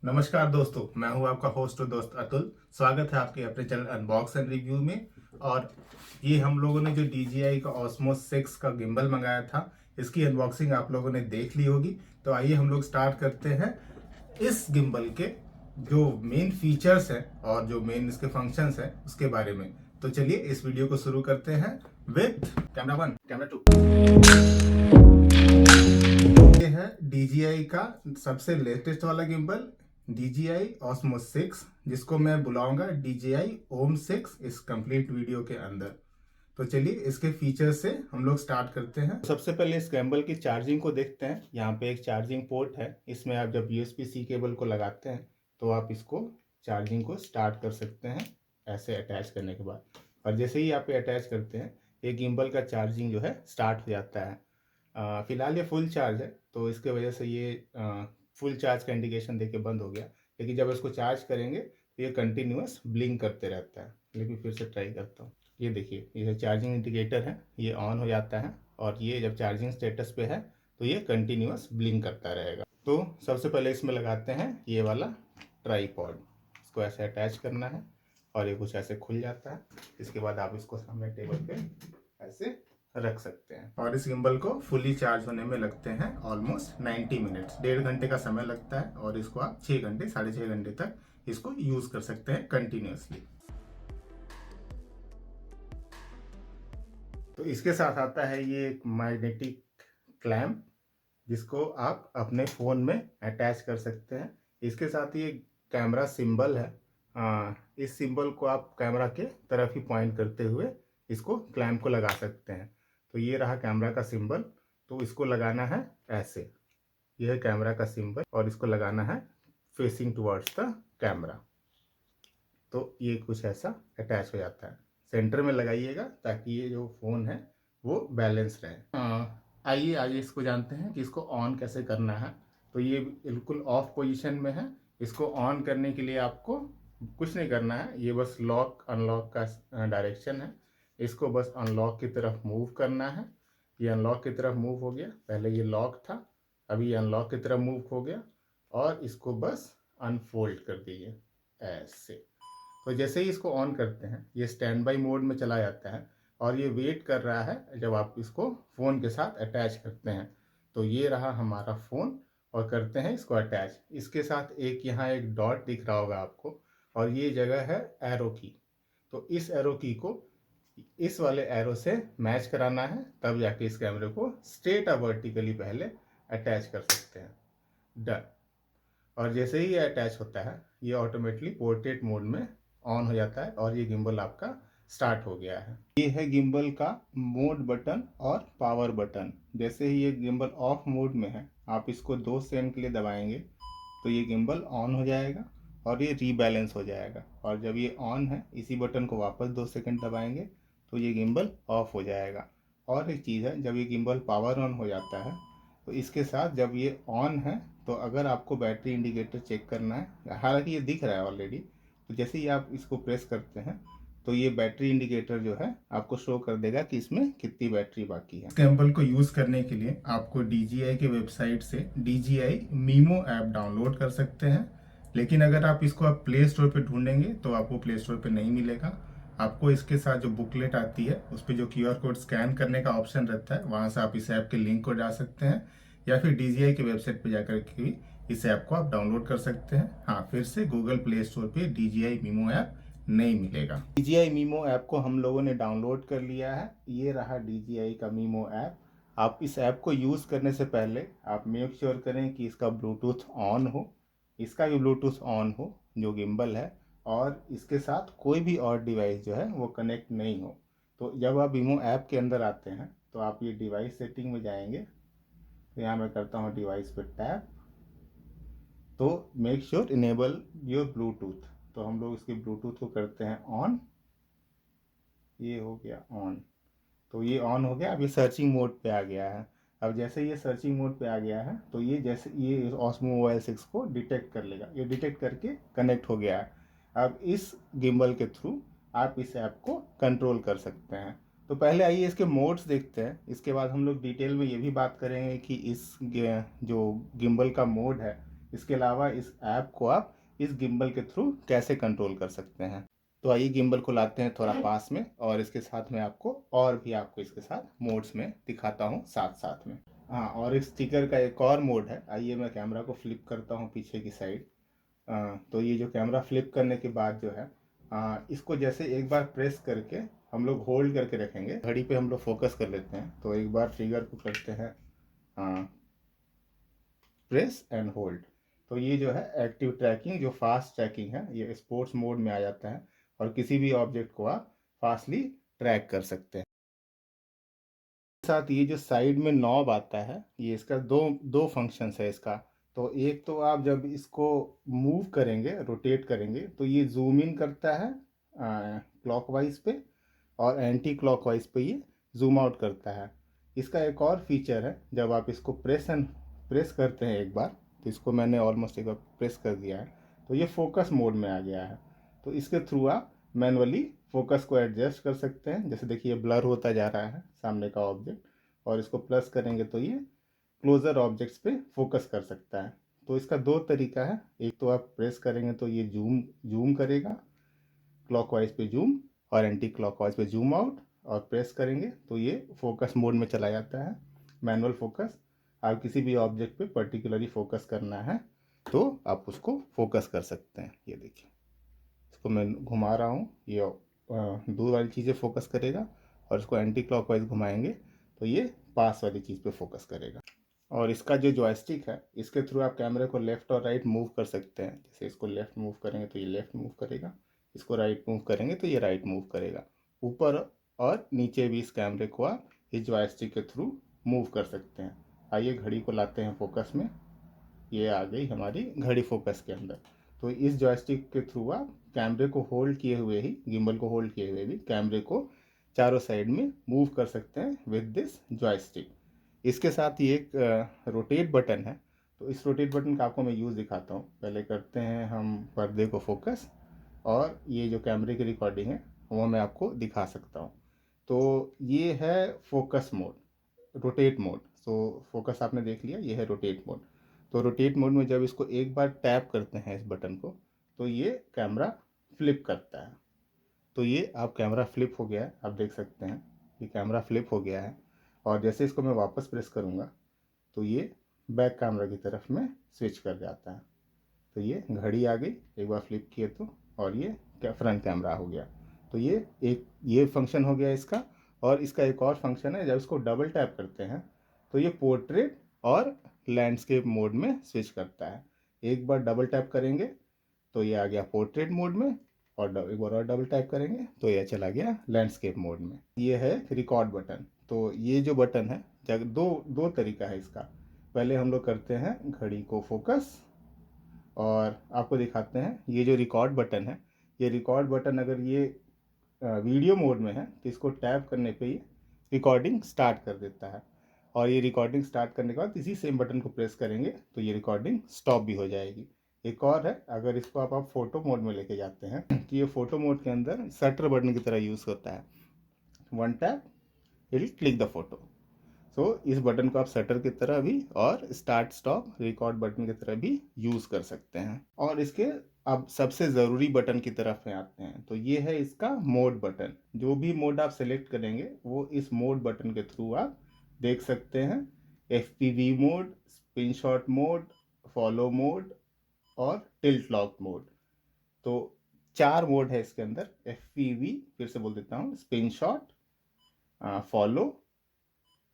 नमस्कार दोस्तों, मैं हूं आपका होस्ट और दोस्त अतुल। स्वागत है आपके अपने चैनल अनबॉक्स एंड रिव्यू में। और ये हम लोगों ने जो DJI का Osmo 6 का गिम्बल मंगाया था, इसकी अनबॉक्सिंग आप लोगों ने देख ली होगी। तो आइए हम लोग स्टार्ट करते हैं इस गिम्बल के जो मेन फीचर्स हैं और जो मेन इसके फंक्शंस हैं उसके बारे में। तो चलिए इस वीडियो को शुरू करते हैं विद कैमरा 1, कैमरा 2। ये है DJI का सबसे लेटेस्ट वाला गिम्बल, DJI Osmo 6, जिसको मैं बुलाऊंगा DJI Om 6 इस कंप्लीट वीडियो के अंदर। तो चलिए इसके फीचर से हम लोग स्टार्ट करते हैं। सबसे पहले इस गिम्बल की चार्जिंग को देखते हैं। यहाँ पे एक चार्जिंग पोर्ट है, इसमें आप जब USB-C केबल को लगाते हैं तो आप इसको चार्जिंग को स्टार्ट कर सकते हैं ऐसे अटैच करने के बाद। और जैसे ही आप ये अटैच करते हैं, ये गिम्बल का चार्जिंग जो है स्टार्ट हो जाता है। फिलहाल ये फुल चार्ज है, तो इसके वजह से ये फुल चार्ज का इंडिकेशन देके बंद हो गया। लेकिन जब इसको चार्ज करेंगे तो ये कंटिन्यूअस ब्लिंक करते रहता है। लेकिन फिर से ट्राई करता हूँ। ये देखिए, ये चार्जिंग इंडिकेटर है, ये ऑन हो जाता है और ये जब चार्जिंग स्टेटस पे है तो ये कंटिन्यूअस ब्लिंक करता रहेगा। तो सबसे पहले इसमें लगाते हैं ये वाला ट्राईपॉड। इसको ऐसे अटैच करना है और ये कुछ ऐसे खुल जाता है। इसके बाद आप इसको सामने टेबल पे ऐसे रख सकते हैं। और इस गिम्बल को फुली चार्ज होने में लगते हैं ऑलमोस्ट 90 मिनट्स, 1.5 घंटे का समय लगता है। और इसको आप 6 घंटे 6.5 घंटे तक इसको यूज कर सकते हैं कंटिन्यूअसली। तो इसके साथ आता है ये एक मैग्नेटिक क्लैंप, जिसको आप अपने फ़ोन में अटैच कर सकते हैं। इसके साथ ये कैमरा सिंबल है। इस सिंबल को आप कैमरा के तरफ ही पॉइंट करते हुए इसको क्लैंप को लगा सकते हैं। तो ये रहा कैमरा का सिंबल। तो इसको लगाना है ऐसे, यह है कैमरा का सिंबल और इसको लगाना है फेसिंग टुवर्ड्स द कैमरा। तो ये कुछ ऐसा अटैच हो जाता है। सेंटर में लगाइएगा ताकि ये जो फ़ोन है वो बैलेंस रहे। आइए आइए इसको जानते हैं कि इसको ऑन कैसे करना है। तो ये बिल्कुल ऑफ पोजीशन में है। इसको ऑन करने के लिए आपको कुछ नहीं करना है, ये बस लॉक अनलॉक का डायरेक्शन है। इसको बस अनलॉक की तरफ मूव करना है। ये अनलॉक की तरफ मूव हो गया, पहले ये लॉक था, अभी ये अनलॉक की तरफ मूव हो गया। और इसको बस अनफोल्ड कर दीजिए ऐसे। तो जैसे ही इसको ऑन करते हैं ये स्टैंड बाई मोड में चला जाता है और ये वेट कर रहा है जब आप इसको फ़ोन के साथ अटैच करते हैं। तो ये रहा हमारा फ़ोन और करते हैं इसको अटैच। इसके साथ एक यहाँ एक डॉट दिख रहा होगा आपको और ये जगह है एरो की। तो इस एरो की को इस वाले एरो से मैच कराना है, तब जाके इस कैमरे को स्ट्रेट और वर्टिकली पहले अटैच कर सकते हैं। डन। और जैसे ही ये अटैच होता है ये ऑटोमेटिकली पोर्ट्रेट मोड में ऑन हो जाता है और ये गिम्बल आपका स्टार्ट हो गया है। ये है गिम्बल का मोड बटन और पावर बटन। जैसे ही ये गिम्बल ऑफ मोड में है, आप इसको 2 सेकंड के लिए दबाएंगे तो ये गिम्बल ऑन हो जाएगा और ये रीबैलेंस हो जाएगा। और जब ये ऑन है, इसी बटन को वापस 2 सेकंड दबाएंगे तो ये गिम्बल ऑफ हो जाएगा। और एक चीज़ है, जब ये गिम्बल पावर ऑन हो जाता है तो इसके साथ जब ये ऑन है तो अगर आपको बैटरी इंडिकेटर चेक करना है, हालांकि ये दिख रहा है ऑलरेडी, तो जैसे ही आप इसको प्रेस करते हैं तो ये बैटरी इंडिकेटर जो है आपको शो कर देगा कि इसमें कितनी बैटरी बाकी है। गिम्बल को यूज़ करने के लिए आपको DJI के वेबसाइट से DJI Mimo ऐप डाउनलोड कर सकते हैं। लेकिन अगर आप इसको प्ले स्टोर पे ढूंढेंगे तो आपको प्ले स्टोर पे नहीं मिलेगा। आपको इसके साथ जो बुकलेट आती है उस पर जो QR कोड स्कैन करने का ऑप्शन रहता है, वहाँ से आप इस ऐप के लिंक को डाल सकते हैं या फिर DJI के वेबसाइट पर जाकर के भी इस ऐप को आप डाउनलोड कर सकते हैं। हाँ, फिर से गूगल प्ले स्टोर पे DJI Mimo ऐप नहीं मिलेगा। DJI Mimo ऐप को हम लोगों ने डाउनलोड कर लिया है। ये रहा DJI का Mimo ऐप। आप इस ऐप को यूज़ करने से पहले आप मेक श्योर करें कि इसका ब्लूटूथ ऑन हो, इसका भी ब्लूटूथ ऑन हो जो गिम्बल है, और इसके साथ कोई भी और डिवाइस जो है वो कनेक्ट नहीं हो। तो जब आप Mimo ऐप के अंदर आते हैं तो आप ये डिवाइस सेटिंग में जाएंगे। तो यहाँ मैं करता हूँ डिवाइस पे टैप। तो make sure enable your Bluetooth. तो हम लोग इसके ब्लूटूथ को करते हैं ऑन। ये हो गया ऑन। तो ये ऑन हो गया। अब ये सर्चिंग मोड पे आ गया है। अब जैसे ये सर्चिंग मोड पे आ गया है तो ये जैसे ये Osmo Mobile 6 को डिटेक्ट कर लेगा। ये डिटेक्ट करके कनेक्ट हो गया है। अब इस गिम्बल के थ्रू आप इस ऐप को कंट्रोल कर सकते हैं। तो पहले आइए इसके मोड्स देखते हैं। इसके बाद हम लोग डिटेल में ये भी बात करेंगे कि इस जो गिम्बल का मोड है इसके अलावा इस ऐप को आप इस गिम्बल के थ्रू कैसे कंट्रोल कर सकते हैं। तो आइए गिम्बल को लाते हैं थोड़ा पास में, और इसके साथ में आपको इसके साथ मोड्स में दिखाता हूँ साथ साथ में। हाँ, और इस स्टिकर का एक और मोड है। आइए मैं कैमरा को फ्लिप करता हूँ पीछे की साइड। तो ये जो कैमरा फ्लिप करने के बाद जो है, इसको जैसे एक बार प्रेस करके हम लोग होल्ड करके रखेंगे, घड़ी पे हम लोग फोकस कर लेते हैं। तो एक बार फिंगर को करते हैं प्रेस एंड होल्ड, तो ये जो है एक्टिव ट्रैकिंग, जो फास्ट ट्रैकिंग है, ये स्पोर्ट्स मोड में आ जाता है और किसी भी ऑब्जेक्ट को आप फास्टली ट्रैक कर सकते हैं। साथ ये जो साइड में नॉब आता है, ये इसका दो दो फंक्शंस है इसका। तो एक तो आप जब इसको मूव करेंगे, रोटेट करेंगे, तो ये जूम इन करता है क्लॉकवाइज पे, और एंटी क्लॉकवाइज पे ये जूम आउट करता है। इसका एक और फीचर है, जब आप इसको प्रेस करते हैं एक बार, तो इसको मैंने ऑलमोस्ट एक बार प्रेस कर दिया है, तो ये फोकस मोड में आ गया है। तो इसके थ्रू आप मैनुअली फोकस को एडजस्ट कर सकते हैं। जैसे देखिए ब्लर होता जा रहा है सामने का ऑब्जेक्ट, और इसको प्लस करेंगे तो ये क्लोजर ऑब्जेक्ट्स पे फोकस कर सकता है। तो इसका दो तरीका है, एक तो आप प्रेस करेंगे तो ये जूम जूम करेगा, क्लॉकवाइज पे जूम और एंटी क्लॉकवाइज पे जूम आउट, और प्रेस करेंगे तो ये फोकस मोड में चला जाता है, मैनुअल फोकस। आप किसी भी ऑब्जेक्ट पे पर्टिकुलरली फोकस करना है तो आप उसको फोकस कर सकते हैं। ये देखिए, इसको मैं घुमा रहा हूँ, ये दूर वाली चीज़ें फोकस करेगा, और इसको एंटी क्लॉकवाइज घुमाएंगे तो ये पास वाली चीज़ पे फोकस करेगा। और इसका जो जॉयस्टिक है, इसके थ्रू आप कैमरे को लेफ़्ट और राइट मूव कर सकते हैं। जैसे इसको लेफ़्ट मूव करेंगे तो ये लेफ़्ट मूव करेगा, इसको राइट मूव करेंगे तो ये राइट मूव करेगा। ऊपर और नीचे भी इस कैमरे को आप इस जॉयस्टिक के थ्रू मूव कर सकते हैं। आइए घड़ी को लाते हैं फोकस में, ये आ गई हमारी घड़ी फोकस के अंदर। तो इस जॉयस्टिक के थ्रू आप कैमरे को होल्ड किए हुए ही, गिम्बल को होल्ड किए हुए भी कैमरे को चारों साइड में मूव कर सकते हैं विद दिस जॉयस्टिक। इसके साथ ही एक रोटेट बटन है। तो इस रोटेट बटन का आपको मैं यूज़ दिखाता हूँ। पहले करते हैं हम पर्दे को फोकस, और ये जो कैमरे की रिकॉर्डिंग है वो मैं आपको दिखा सकता हूँ। तो ये है focus mode, rotate mode. So focus आपने देख लिया, ये है रोटेट मोड। तो रोटेट मोड में जब इसको एक बार टैप करते हैं इस बटन को, तो ये कैमरा फ्लिप करता है। तो ये आप कैमरा फ्लिप हो गया है, आप देख सकते हैं ये कैमरा फ्लिप हो गया है। और जैसे इसको मैं वापस प्रेस करूँगा तो ये बैक कैमरा की तरफ में स्विच कर जाता है। तो ये घड़ी आ गई एक बार फ्लिप किए तो, और ये फ्रंट कैमरा हो गया। तो ये फंक्शन हो गया इसका। और इसका एक और फंक्शन है, जब इसको डबल टैप करते हैं तो ये पोर्ट्रेट और लैंडस्केप मोड में स्विच करता है। एक बार डबल टैप करेंगे तो ये आ गया पोर्ट्रेट मोड में, और एक बार और डबल टैप करेंगे तो ये चला गया लैंडस्केप मोड में। ये है रिकॉर्ड बटन। तो ये जो बटन है, जब दो दो तरीका है इसका। पहले हम लोग करते हैं घड़ी को फोकस, और आपको दिखाते हैं ये जो रिकॉर्ड बटन है, ये रिकॉर्ड बटन अगर ये वीडियो मोड में है तो इसको टैप करने पे ये रिकॉर्डिंग स्टार्ट कर देता है। और ये रिकॉर्डिंग स्टार्ट करने के बाद इसी सेम बटन को प्रेस करेंगे तो ये रिकॉर्डिंग स्टॉप भी हो जाएगी। एक और है, अगर इसको आप फोटो मोड में लेके जाते हैं तो ये फोटो मोड के अंदर शटर बटन की तरह यूज़ होता है। One tap it will click the photo. So इस बटन को आप शटर की तरह भी और स्टार्ट स्टॉप रिकॉर्ड बटन की तरह भी यूज़ कर सकते हैं। और इसके अब सबसे ज़रूरी बटन की तरफ में आते हैं, तो ये है इसका मोड बटन। जो भी मोड आप सेलेक्ट करेंगे वो इस मोड बटन के थ्रू आप देख सकते हैं। FPV mode, spin shot mode, follow mode और टिल्ट लॉक मोड। तो 4 मोड है इसके अंदर। FPV फिर से बोल देता हूँ, spin shot, follow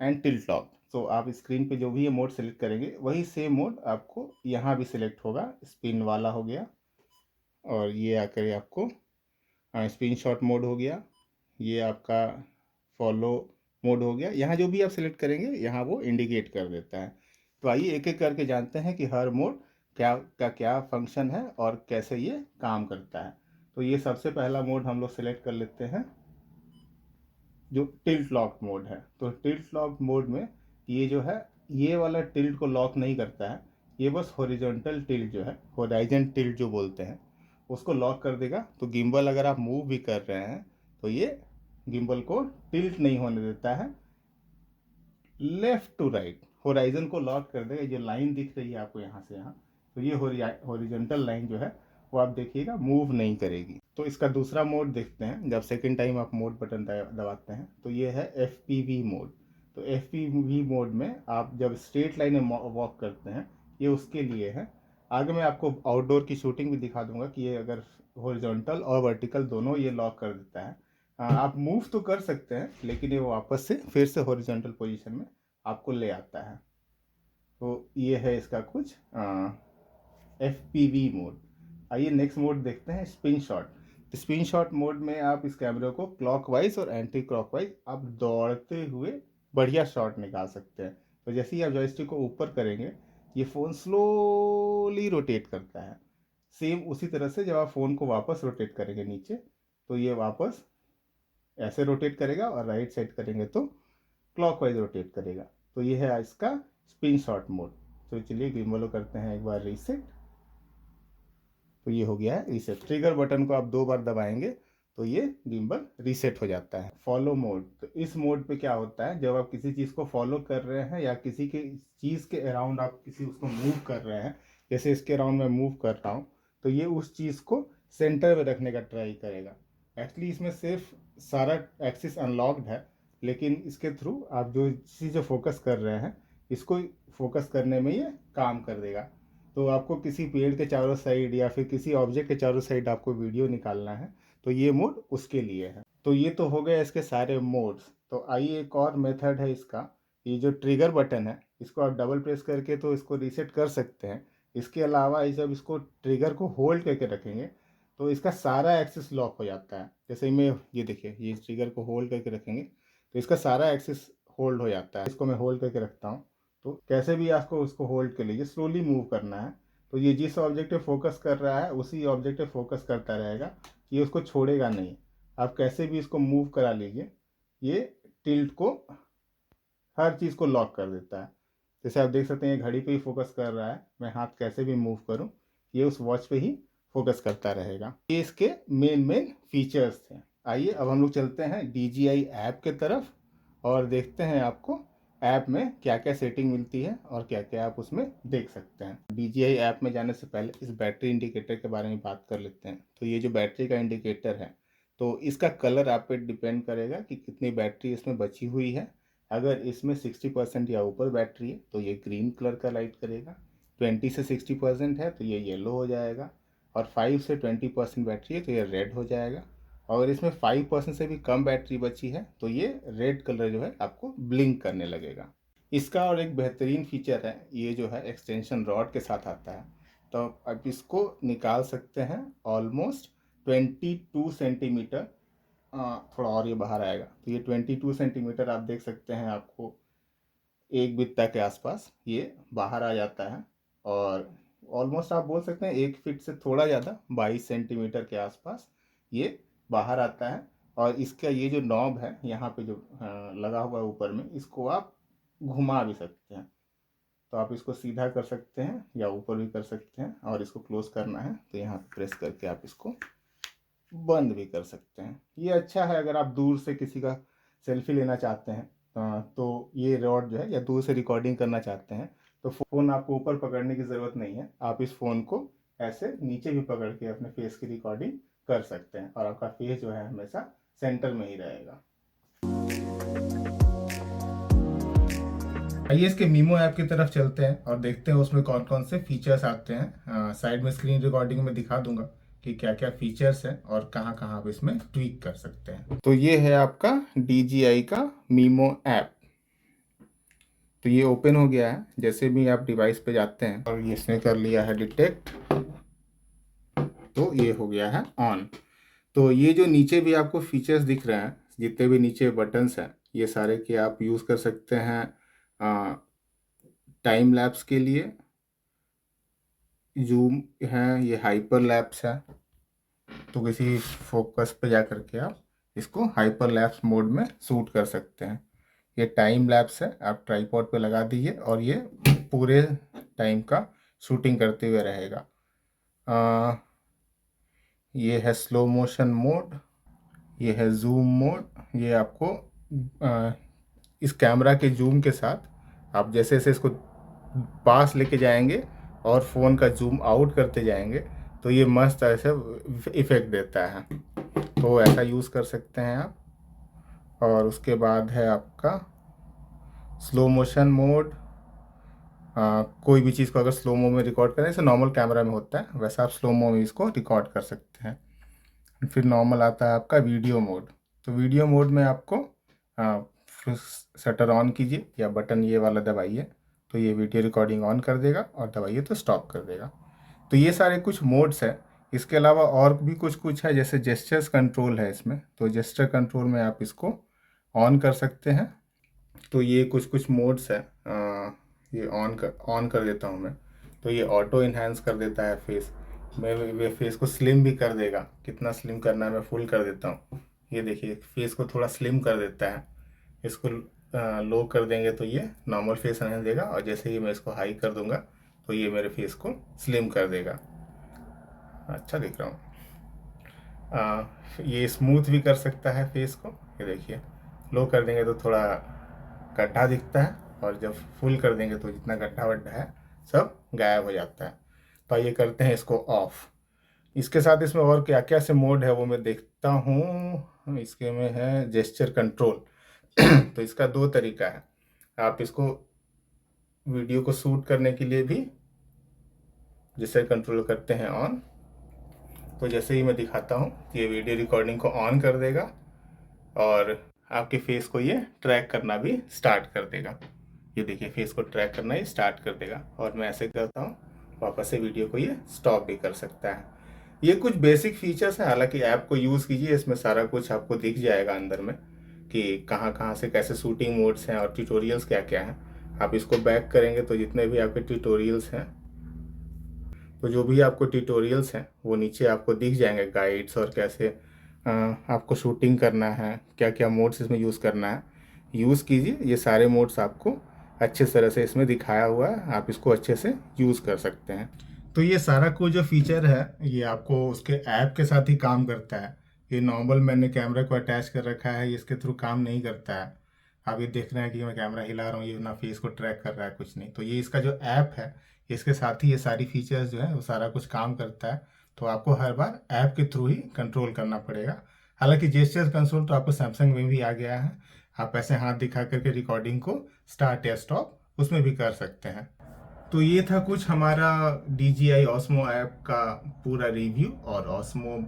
and tilt lock. तो आप स्क्रीन पे जो भी ये मोड सेलेक्ट करेंगे वही सेम मोड आपको यहाँ भी सिलेक्ट होगा। स्पिन वाला हो गया, और ये आकर आपको स्पिन शॉट मोड हो गया, ये आपका फॉलो मोड हो गया। यहाँ जो भी आप सिलेक्ट करेंगे यहाँ वो इंडिकेट कर देता है। तो आइए एक एक करके जानते हैं कि हर मोड क्या फंक्शन है और कैसे ये काम करता है। तो ये सबसे पहला मोड हम लोग सेलेक्ट कर लेते हैं, जो टिल्ट लॉक मोड है। तो टिल्ट लॉक मोड में ये जो है, ये वाला टिल्ट को लॉक नहीं करता है, ये बस हॉरिजॉन्टल टिल्ट जो है, होराइजन टिल्ट जो बोलते हैं, उसको लॉक कर देगा। तो गिम्बल अगर आप मूव भी कर रहे हैं तो ये गिम्बल को टिल्ट नहीं होने देता है लेफ्ट टू राइट। होराइजन को लॉक कर देगा। जो लाइन दिख रही है आपको यहाँ से यहाँ, तो ये हॉरिजॉन्टल लाइन जो है वो आप देखिएगा मूव नहीं करेगी। तो इसका दूसरा मोड देखते हैं। जब सेकेंड टाइम आप मोड बटन दबाते हैं तो ये है FPV मोड। तो FPV मोड में आप जब स्ट्रेट लाइन में वॉक करते हैं, ये उसके लिए है। आगे मैं आपको आउटडोर की शूटिंग भी दिखा दूंगा कि ये अगर हॉरिजॉन्टल और वर्टिकल दोनों ये लॉक कर देता है। आप मूव तो कर सकते हैं लेकिन ये वापस से फिर से हॉरिजॉन्टल पोजीशन में आपको ले आता है। तो ये है इसका कुछ FPV मोड। आइए नेक्स्ट मोड देखते हैं, spin shot. Spin shot mode में आप इस कैमरे को क्लॉकवाइज और एंटी क्लॉकवाइज आप दौड़ते हुए बढ़िया शॉट निकाल सकते हैं। तो जैसे ही आप जॉयस्टिक को ऊपर करेंगे ये फ़ोन स्लोली रोटेट करता है। सेम उसी तरह से जब आप फ़ोन को वापस रोटेट करेंगे नीचे तो ये वापस ऐसे रोटेट करेगा और राइट साइड करेंगे तो क्लॉकवाइज रोटेट करेगा। तो ये है इसका स्पिन शॉट मोड। तो चलिए गिम्बल करते हैं एक बार रीसेट। तो ये हो गया है रीसेट। ट्रिगर बटन को आप 2 बार दबाएंगे तो ये गिम्बल रीसेट हो जाता है। Follow mode. तो इस मोड पे क्या होता है, जब आप किसी चीज़ को फॉलो कर रहे हैं या किसी के चीज़ के अराउंड आप किसी उसको मूव कर रहे हैं, जैसे इसके अराउंड मैं मूव कर रहा हूँ, तो ये उस चीज़ को सेंटर में रखने का ट्राई करेगा। एक्चुअली इसमें सिर्फ सारा एक्सिस अनलॉक्ड है, लेकिन इसके थ्रू आप जो चीज़ फोकस कर रहे हैं इसको फोकस करने में ये काम कर देगा। तो आपको किसी पेड़ के चारों साइड या फिर किसी ऑब्जेक्ट के चारों साइड आपको वीडियो निकालना है तो ये मोड उसके लिए है। तो ये तो हो गए इसके सारे मोड्स। तो आइए एक और मेथड है इसका। ये जो ट्रिगर बटन है इसको आप डबल प्रेस करके तो इसको रीसेट कर सकते हैं। इसके अलावा जब इसको ट्रिगर को होल्ड करके रखेंगे तो इसका सारा एक्सिस लॉक हो जाता है। जैसे मैं ये देखिए, ये ट्रिगर को होल्ड करके रखेंगे तो इसका सारा एक्सिस होल्ड हो जाता है। इसको मैं होल्ड करके रखता हूँ तो कैसे भी आपको उसको होल्ड कर लीजिए, स्लोली मूव करना है। तो ये जिस ऑब्जेक्ट पे फोकस कर रहा है उसी ऑब्जेक्ट पे फोकस करता रहेगा, ये उसको छोड़ेगा नहीं। आप कैसे भी इसको मूव करा लीजिए, ये टिल्ट को हर चीज़ को लॉक कर देता है। जैसे आप देख सकते हैं ये घड़ी पे ही फोकस कर रहा है, मैं हाथ कैसे भी मूव करूं ये उस वॉच पे ही फोकस करता रहेगा। ये इसके मेन फीचर्स थे। आइए अब हम लोग चलते हैं DJI ऐप के तरफ और देखते हैं आपको ऐप में क्या क्या सेटिंग मिलती है और क्या क्या आप उसमें देख सकते हैं। DJI ऐप में जाने से पहले इस बैटरी इंडिकेटर के बारे में बात कर लेते हैं। तो ये जो बैटरी का इंडिकेटर है तो इसका कलर आप पे डिपेंड करेगा कि कितनी बैटरी इसमें बची हुई है। अगर इसमें 60% या ऊपर बैटरी है तो ये ग्रीन कलर का लाइट करेगा, 20 से 60% है तो ये येलो हो जाएगा, और 5 से 20% बैटरी है तो ये रेड हो जाएगा। अगर इसमें 5% से भी कम बैटरी बची है तो ये रेड कलर जो है आपको ब्लिंक करने लगेगा। इसका और एक बेहतरीन फीचर है, ये जो है एक्सटेंशन रॉड के साथ आता है। तो आप इसको निकाल सकते हैं ऑलमोस्ट 22 सेंटीमीटर। थोड़ा और ये बाहर आएगा तो ये 22 सेंटीमीटर आप देख सकते हैं, आपको एक बित्ता के आसपास ये बाहर आ जाता है। और ऑलमोस्ट आप बोल सकते हैं 1 फीट से थोड़ा ज़्यादा 22 सेंटीमीटर के आसपास ये बाहर आता है। और इसका ये जो नॉब है यहाँ पे जो लगा हुआ है ऊपर में, इसको आप घुमा भी सकते हैं। तो आप इसको सीधा कर सकते हैं या ऊपर भी कर सकते हैं, और इसको क्लोज करना है तो यहाँ पे प्रेस करके आप इसको बंद भी कर सकते हैं। ये अच्छा है अगर आप दूर से किसी का सेल्फी लेना चाहते हैं तो ये रॉड जो है, या दूर से रिकॉर्डिंग करना चाहते हैं तो फ़ोन आपको ऊपर पकड़ने की ज़रूरत नहीं है। आप इस फ़ोन को ऐसे नीचे भी पकड़ के अपने फेस की रिकॉर्डिंग कर सकते हैं और आपका फेस जो है हमेशा सेंटर में ही रहेगा। आइए इसके मीमो ऐप की तरफ चलते हैं और देखते हैं उसमें कौन कौन से फीचर्स आते हैं। साइड में स्क्रीन रिकॉर्डिंग में दिखा दूंगा कि क्या क्या फीचर्स हैं और कहाँ कहाँ आप इसमें ट्वीक कर सकते हैं। तो ये है आपका DJI का मीमो ऐप। तो ये ओपन हो गया है। जैसे भी आप डिवाइस पे जाते हैं और ये इसने कर लिया है डिटेक्ट, तो ये हो गया है ऑन। तो ये जो नीचे भी आपको फीचर्स दिख रहे हैं, जितने भी नीचे बटन्स हैं, ये सारे के आप यूज़ कर सकते हैं टाइम लैप्स के लिए। जूम है, ये हाइपर लैप्स है, तो किसी फोकस पे जा करके आप इसको हाइपर लैप्स मोड में शूट कर सकते हैं। ये टाइम लैप्स है, आप ट्राइपॉड पे लगा दीजिए और ये पूरे टाइम का शूटिंग करते हुए रहेगा। ये है स्लो मोशन मोड, ये है जूम मोड। ये आपको इस कैमरा के जूम के साथ आप जैसे जैसे इसको पास लेके जाएंगे और फ़ोन का जूम आउट करते जाएंगे तो ये मस्त ऐसे इफ़ेक्ट देता है। तो ऐसा यूज़ कर सकते हैं आप। और उसके बाद है आपका स्लो मोशन मोड। कोई भी चीज़ को अगर स्लो मो में रिकॉर्ड करें, जैसे नॉर्मल कैमरा में होता है वैसा आप स्लो मो में इसको रिकॉर्ड कर सकते हैं। फिर नॉर्मल आता है आपका वीडियो मोड। तो वीडियो मोड में आपको शटर ऑन कीजिए या बटन ये वाला दबाइए तो ये वीडियो रिकॉर्डिंग ऑन कर देगा, और दबाइए तो स्टॉप कर देगा। तो ये सारे कुछ मोड्स हैं। इसके अलावा और भी कुछ कुछ है, जैसे जेस्चर्स कंट्रोल है इसमें। तो जेस्चर कंट्रोल में आप इसको ऑन कर सकते हैं। तो ये कुछ कुछ मोड्स है। ये ऑन कर देता हूँ मैं। तो ये ऑटो इन्हांस कर देता है फेस। मैं फेस को स्लिम भी कर देगा। कितना स्लिम करना है मैं फुल कर देता हूँ। ये देखिए फेस को थोड़ा स्लिम कर देता है। इसको लो कर देंगे तो ये नॉर्मल फेस रहने देगा, और जैसे ही मैं इसको हाई कर दूंगा तो ये मेरे फेस को स्लिम कर देगा। अच्छा दिख रहा हूँ। ये स्मूथ भी कर सकता है फेस को। ये देखिए लो कर देंगे तो थोड़ा गड्ढा दिखता है, और जब फुल कर देंगे तो जितना गड्ढा वड्ढा है सब गायब हो जाता है। तो ये करते हैं इसको ऑफ। इसके साथ इसमें और क्या क्या से मोड है वो मैं देखता हूँ। इसके में है जेस्चर कंट्रोल। तो इसका दो तरीका है। आप इसको वीडियो को शूट करने के लिए भी जेस्चर कंट्रोल करते हैं ऑन। तो जैसे ही मैं दिखाता हूँ ये वीडियो रिकॉर्डिंग को ऑन कर देगा, और आपके फेस को ये ट्रैक करना भी स्टार्ट कर देगा। ये देखिए फेस को ट्रैक करना ये स्टार्ट कर देगा, और मैं ऐसे करता हूँ वापस से वीडियो को ये स्टॉप भी कर सकता है। ये कुछ बेसिक फीचर्स हैं। हालांकि ऐप को यूज़ कीजिए, इसमें सारा कुछ आपको दिख जाएगा अंदर में कि कहाँ कहाँ से कैसे शूटिंग मोड्स हैं और ट्यूटोरियल्स क्या क्या हैं। आप इसको बैक करेंगे तो जितने भी आपके ट्यूटोरियल्स हैं, तो जो भी आपको ट्यूटोरियल्स हैं वो नीचे आपको दिख जाएंगे, गाइड्स और कैसे आपको शूटिंग करना है, क्या क्या मोड्स इसमें यूज़ करना है। यूज़ कीजिए, ये सारे मोड्स आपको अच्छे तरह से इसमें दिखाया हुआ है, आप इसको अच्छे से यूज़ कर सकते हैं। तो ये सारा कुछ जो फीचर है ये आपको उसके ऐप के साथ ही काम करता है। ये नॉर्मल मैंने कैमरा को अटैच कर रखा है, इसके थ्रू काम नहीं करता है। आप ये देख रहे हैं कि मैं कैमरा हिला रहा हूँ, ये ना फेस को ट्रैक कर रहा है कुछ नहीं। तो ये इसका जो ऐप है इसके साथ ही ये सारी फीचर्स जो है वो सारा कुछ काम करता है। तो आपको हर बार ऐप के थ्रू ही कंट्रोल करना पड़ेगा। हालांकि जेस्चर कंसोल तो आपको सैमसंग में भी आ गया है। आप ऐसे हाथ दिखा करके रिकॉर्डिंग को स्टार्ट या स्टॉप उसमें भी कर सकते हैं। तो ये था कुछ हमारा DJI Osmo ऐप का पूरा रिव्यू और Osmo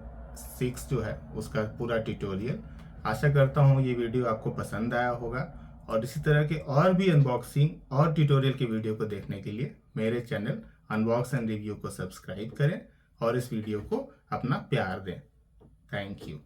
6 जो है उसका पूरा ट्यूटोरियल। आशा करता हूँ ये वीडियो आपको पसंद आया होगा, और इसी तरह के और भी अनबॉक्सिंग और ट्यूटोरियल के वीडियो को देखने के लिए मेरे चैनल अनबॉक्स एंड रिव्यू को सब्सक्राइब करें और इस वीडियो को अपना प्यार दें। Thank you.